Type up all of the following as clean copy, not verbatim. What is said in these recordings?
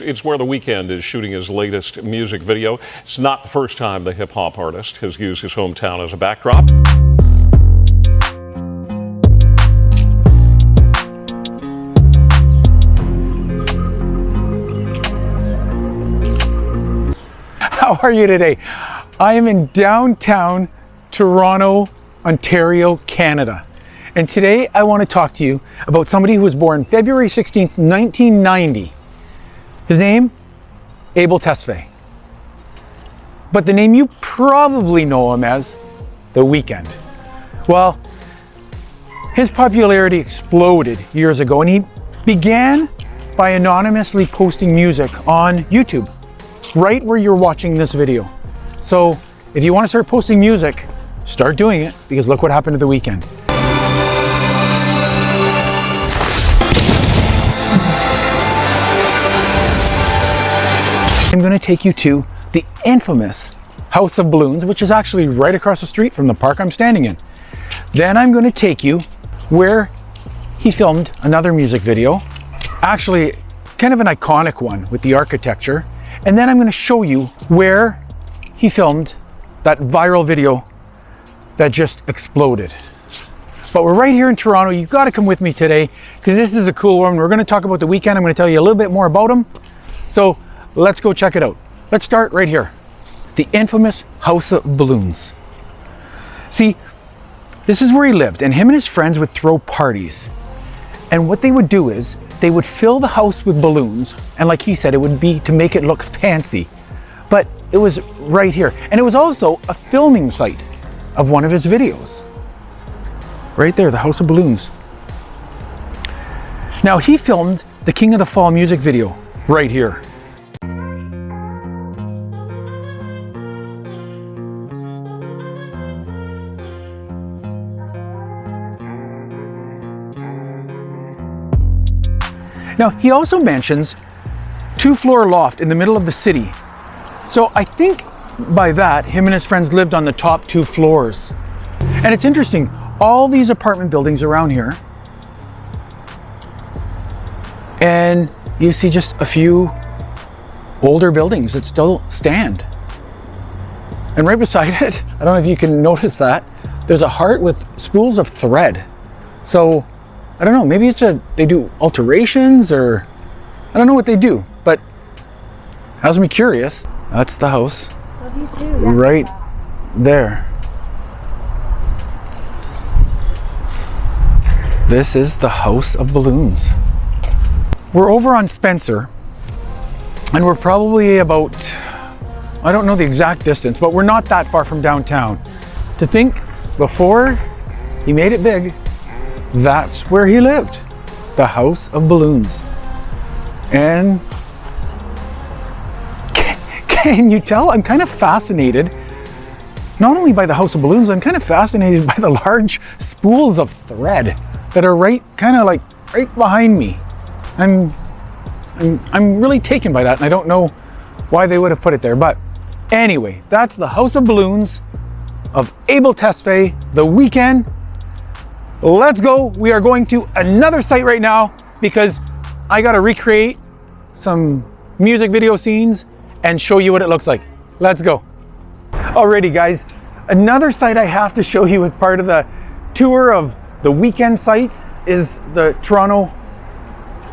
It's where The Weeknd is shooting his latest music video. It's not the first time the hip-hop artist has used his hometown as a backdrop. How are you today? I am in downtown Toronto, Ontario, Canada. And today I want to talk to you about somebody who was born February 16th, 1990. His name, Abel Tesfaye. But the name you probably know him as, The Weeknd. Well, his popularity exploded years ago, and he began by anonymously posting music on YouTube, right where you're watching this video. So if you want to start posting music, start doing it, because look what happened to The Weeknd. I'm going to take you to the infamous House of Balloons, which is actually right across the street from the park I'm standing in. Then I'm going to take you where he filmed another music video, actually kind of an iconic one with the architecture. And then I'm going to show you where he filmed that viral video that just exploded. But we're right here in Toronto. You've got to come with me today because this is a cool one. We're going to talk about The Weeknd. I'm going to tell you a little bit more about him. So let's go check it out. Let's start right here. The infamous House of Balloons. See, this is where he lived, and him and his friends would throw parties. And what they would do is they would fill the house with balloons, and like he said, it would be to make it look fancy. But it was right here. And it was also a filming site of one of his videos. Right there, the House of Balloons. Now he filmed the King of the Fall music video right here. Now, he also mentions 2-floor loft in the middle of the city. So I think by that, him and his friends lived on the top 2 floors. And it's interesting, all these apartment buildings around here, and you see just a few older buildings that still stand. And right beside it, I don't know if you can notice that, there's a heart with spools of thread. So I don't know, maybe they do alterations, or I don't know what they do, but has me curious. That's the house. Love you too. Right there. This is the House of Balloons. We're over on Spencer, and we're probably about, I don't know the exact distance, but we're not that far from downtown. To think, before he made it big, that's where he lived, the House of Balloons. And can you tell? I'm kind of fascinated, not only by the House of Balloons, I'm kind of fascinated by the large spools of thread that are right behind me. I'm really taken by that, and I don't know why they would have put it there. But anyway, that's the House of Balloons of Abel Tesfaye, The Weeknd. Let's go. We are going to another site right now because I got to recreate some music video scenes and show you what it looks like. Let's go. Alrighty guys, another site I have to show you as part of the tour of The Weeknd sites is the Toronto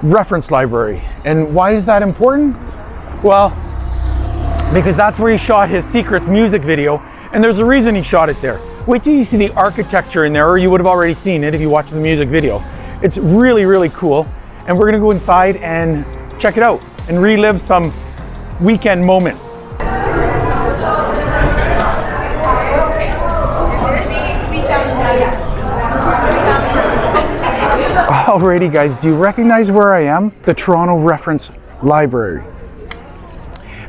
Reference Library. And why is that important? Well, because that's where he shot his Secrets music video, and there's a reason he shot it there. Wait till you see the architecture in there, or you would have already seen it if you watched the music video. It's really, really cool. And we're gonna go inside and check it out and relive some Weeknd moments. Alrighty guys, do you recognize where I am? The Toronto Reference Library.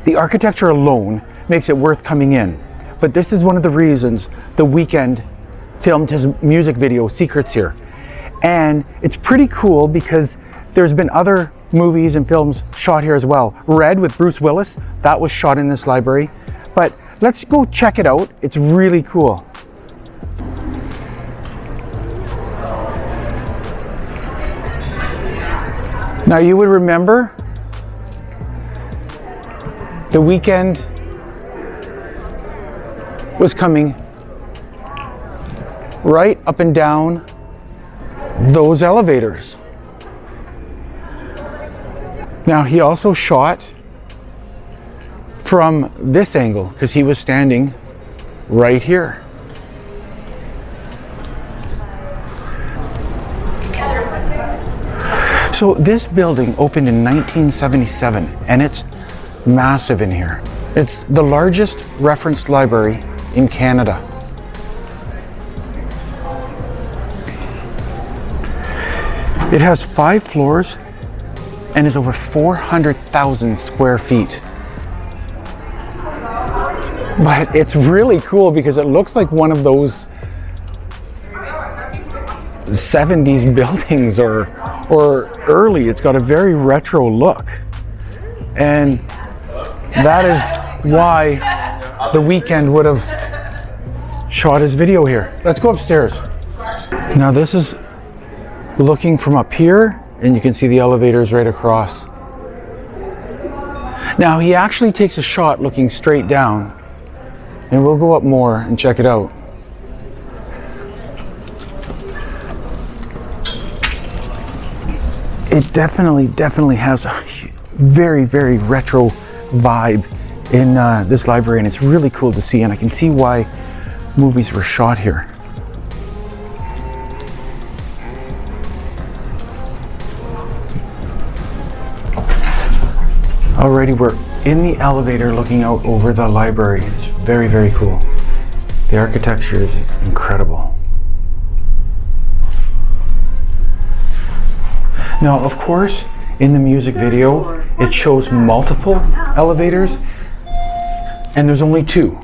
The architecture alone makes it worth coming in. But this is one of the reasons The Weeknd filmed his music video Secrets here. And it's pretty cool because there's been other movies and films shot here as well. Red with Bruce Willis, that was shot in this library. But let's go check it out. It's really cool. Now you would remember The Weeknd was coming right up and down those elevators. Now he also shot from this angle because he was standing right here. So this building opened in 1977 and it's massive in here. It's the largest referenced library in Canada. It has 5 floors and is over 400,000 square feet. But it's really cool because it looks like one of those 70s buildings or early. It's got a very retro look. And that is why The Weeknd would have shot his video here. Let's go upstairs. Now this is looking from up here, and you can see the elevators right across. Now he actually takes a shot looking straight down, and we'll go up more and check it out. It definitely has a very, very retro vibe in this library, and it's really cool to see, and I can see why movies were shot here. Already we're in the elevator looking out over the library. It's very, very cool. The architecture is incredible. Now, of course, in the music video, it shows multiple elevators, and there's only 2.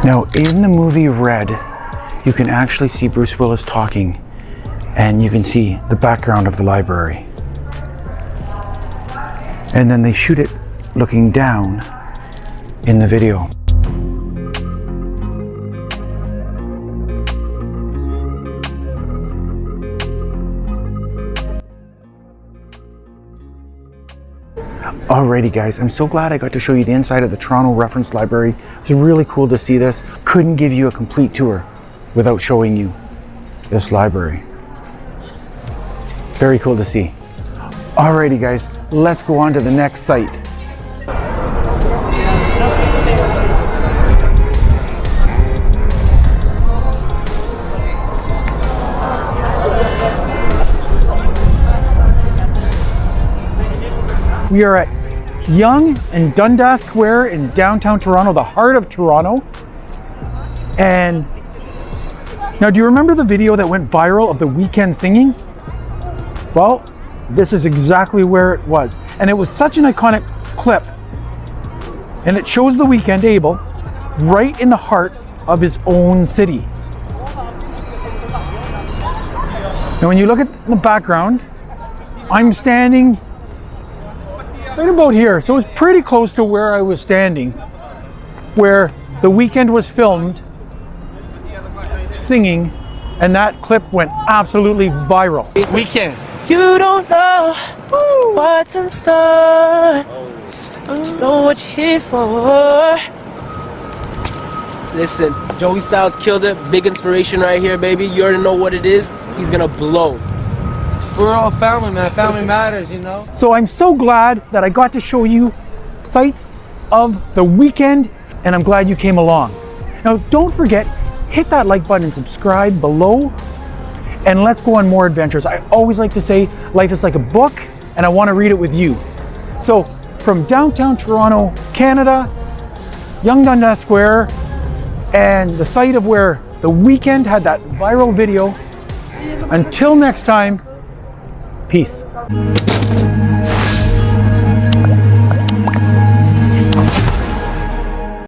Now, in the movie Red, you can actually see Bruce Willis talking, and you can see the background of the library. And then they shoot it looking down in the video. Alrighty guys, I'm so glad I got to show you the inside of the Toronto Reference Library. It's really cool to see this. Couldn't give you a complete tour without showing you this library. Very cool to see. Alrighty guys, let's go on to the next site. We are at Yonge-Dundas Square in downtown Toronto, the heart of Toronto. And now, do you remember the video that went viral of The Weeknd singing? Well, this is exactly where it was. And it was such an iconic clip. And it shows The Weeknd, Abel, right in the heart of his own city. Now, when you look at the background, I'm standing right about here, so it's pretty close to where I was standing, where The Weeknd was filmed singing, and that clip went absolutely viral. Weeknd. You don't know what's in store. Don't know what you're here for. Listen, Joey Styles killed it. Big inspiration right here, baby. You already know what it is. He's gonna blow. We're all family, man. Family matters, you know? So I'm so glad that I got to show you sights of The Weeknd, and I'm glad you came along. Now, don't forget, hit that like button and subscribe below, and let's go on more adventures. I always like to say, life is like a book, and I want to read it with you. So, from downtown Toronto, Canada, Yonge-Dundas Square, and the site of where The Weeknd had that viral video, until next time, peace.